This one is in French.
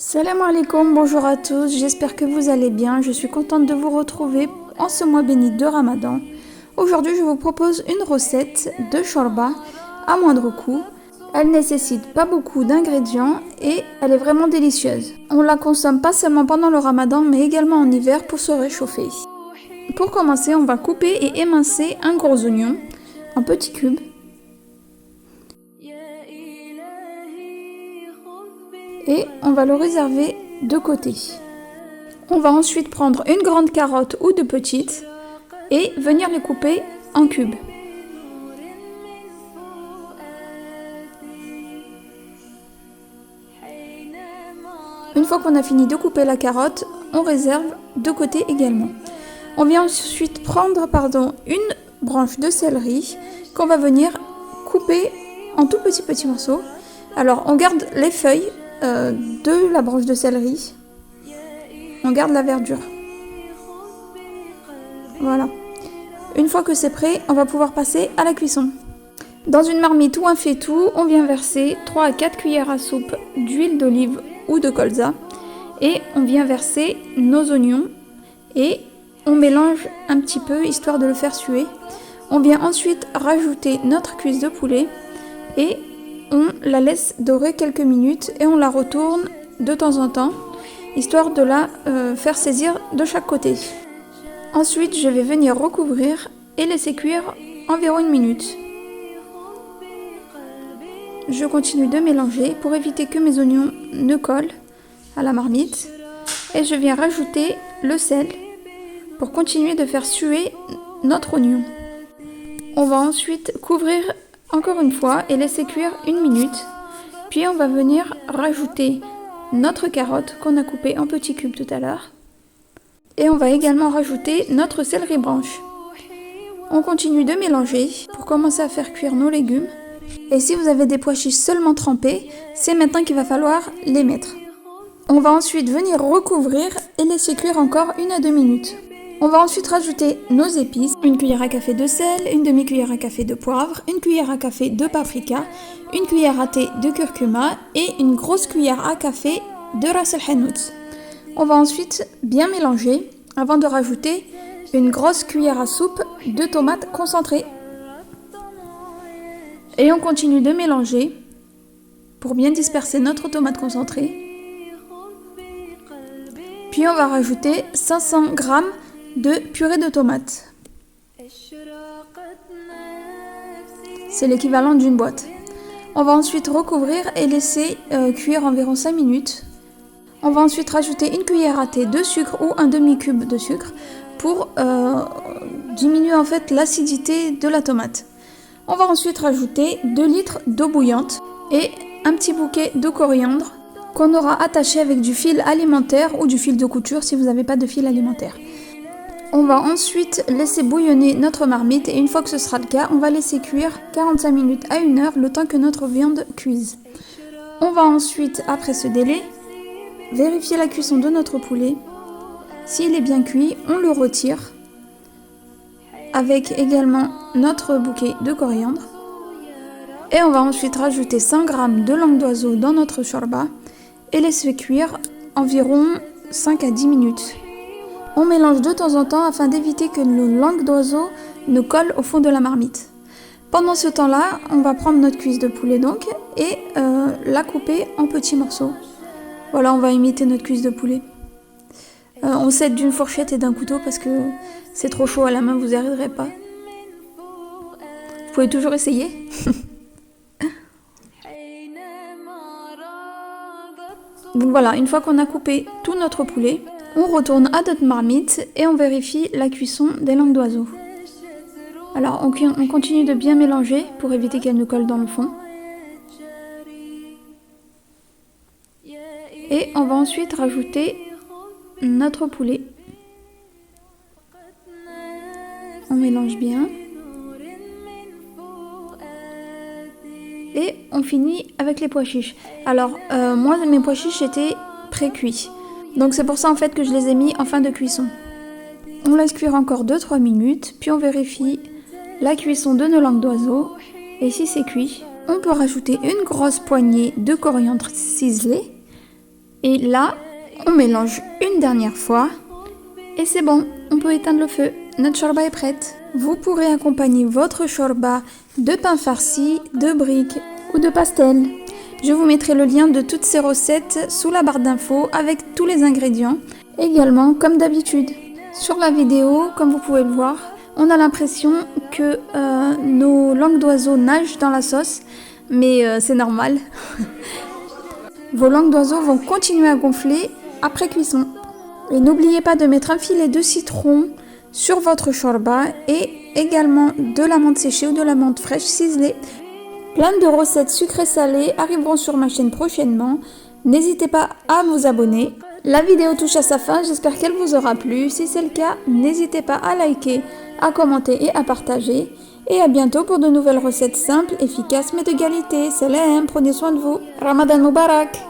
Salam alaikum, bonjour à tous, j'espère que vous allez bien. Je suis contente de vous retrouver en ce mois béni de Ramadan. Aujourd'hui, je vous propose une recette de shorba à moindre coût. Elle nécessite pas beaucoup d'ingrédients et elle est vraiment délicieuse. On la consomme pas seulement pendant le Ramadan mais également en hiver pour se réchauffer. Pour commencer, on va couper et émincer un gros oignon en petits cubes. Et on va le réserver de côté. On va ensuite prendre une grande carotte ou deux petites et venir les couper en cubes. Une fois qu'on a fini de couper la carotte, on réserve de côté également. On vient ensuite prendre une branche de céleri qu'on va venir couper en tout petits morceaux. Alors on garde les feuilles de la branche de céleri, on garde la verdure. Voilà. Une fois que c'est prêt, on va pouvoir passer à la cuisson. Dans une marmite ou un faitout, on vient verser 3 à 4 cuillères à soupe d'huile d'olive ou de colza et on vient verser nos oignons et on mélange un petit peu histoire de le faire suer. On vient ensuite rajouter notre cuisse de poulet et on la laisse dorer quelques minutes et on la retourne de temps en temps, histoire de la faire saisir de chaque côté. Ensuite, je vais venir recouvrir et laisser cuire environ une minute. Je continue de mélanger pour éviter que mes oignons ne collent à la marmite. Et je viens rajouter le sel pour continuer de faire suer notre oignon. On va ensuite couvrir encore une fois et laisser cuire une minute. Puis on va venir rajouter notre carotte qu'on a coupée en petits cubes tout à l'heure. Et on va également rajouter notre céleri branche. On continue de mélanger pour commencer à faire cuire nos légumes. Et si vous avez des pois chiches seulement trempés, c'est maintenant qu'il va falloir les mettre. On va ensuite venir recouvrir et laisser cuire encore 1 à 2 minutes. On va ensuite rajouter nos épices, une cuillère à café de sel, une demi-cuillère à café de poivre, une cuillère à café de paprika, une cuillère à thé de curcuma et une grosse cuillère à café de ras el hanout. On va ensuite bien mélanger avant de rajouter une grosse cuillère à soupe de tomates concentrées. Et on continue de mélanger pour bien disperser notre tomate concentrée. Puis on va rajouter 500 g de purée de tomates. C'est l'équivalent d'une boîte. On va ensuite recouvrir et laisser cuire environ 5 minutes. On va ensuite rajouter une cuillère à thé de sucre ou un demi-cube de sucre pour diminuer en fait l'acidité de la tomate. On va ensuite rajouter 2 litres d'eau bouillante et un petit bouquet de coriandre qu'on aura attaché avec du fil alimentaire ou du fil de couture si vous n'avez pas de fil alimentaire. On va ensuite laisser bouillonner notre marmite et une fois que ce sera le cas, on va laisser cuire 45 minutes à 1 heure le temps que notre viande cuise. On va ensuite, après ce délai, vérifier la cuisson de notre poulet. S'il est bien cuit, on le retire avec également notre bouquet de coriandre. Et on va ensuite rajouter 100 g de langue d'oiseau dans notre shorba et laisser cuire environ 5 à 10 minutes. On mélange de temps en temps afin d'éviter que nos langues d'oiseau ne collent au fond de la marmite. Pendant ce temps-là, on va prendre notre cuisse de poulet donc et la couper en petits morceaux. Voilà, on va imiter notre cuisse de poulet. On s'aide d'une fourchette et d'un couteau parce que c'est trop chaud à la main, vous n'y arriverez pas. Vous pouvez toujours essayer. Donc voilà, une fois qu'on a coupé tout notre poulet, on retourne à notre marmite et on vérifie la cuisson des langues d'oiseau. Alors on continue de bien mélanger pour éviter qu'elles ne collent dans le fond. Et on va ensuite rajouter notre poulet. On mélange bien. Et on finit avec les pois chiches. Alors moi mes pois chiches étaient pré-cuits. Donc c'est pour ça en fait que je les ai mis en fin de cuisson. On laisse cuire encore 2-3 minutes, puis on vérifie la cuisson de nos langues d'oiseau. Et si c'est cuit, on peut rajouter une grosse poignée de coriandre ciselé Et là, on mélange une dernière fois. Et c'est bon, on peut éteindre le feu. Notre shorba est prête. Vous pourrez accompagner votre shorba de pain farci, de briques ou de pastel. Je vous mettrai le lien de toutes ces recettes sous la barre d'infos avec tous les ingrédients. Également, comme d'habitude. Sur la vidéo, comme vous pouvez le voir, on a l'impression que nos langues d'oiseaux nagent dans la sauce, mais c'est normal. Vos langues d'oiseaux vont continuer à gonfler après cuisson. Et n'oubliez pas de mettre un filet de citron sur votre shorba et également de la menthe séchée ou de la menthe fraîche ciselée. Plein de recettes sucrées salées arriveront sur ma chaîne prochainement. N'hésitez pas à vous abonner. La vidéo touche à sa fin, j'espère qu'elle vous aura plu. Si c'est le cas, n'hésitez pas à liker, à commenter et à partager. Et à bientôt pour de nouvelles recettes simples, efficaces mais de qualité. Salam, prenez soin de vous. Ramadan Mubarak.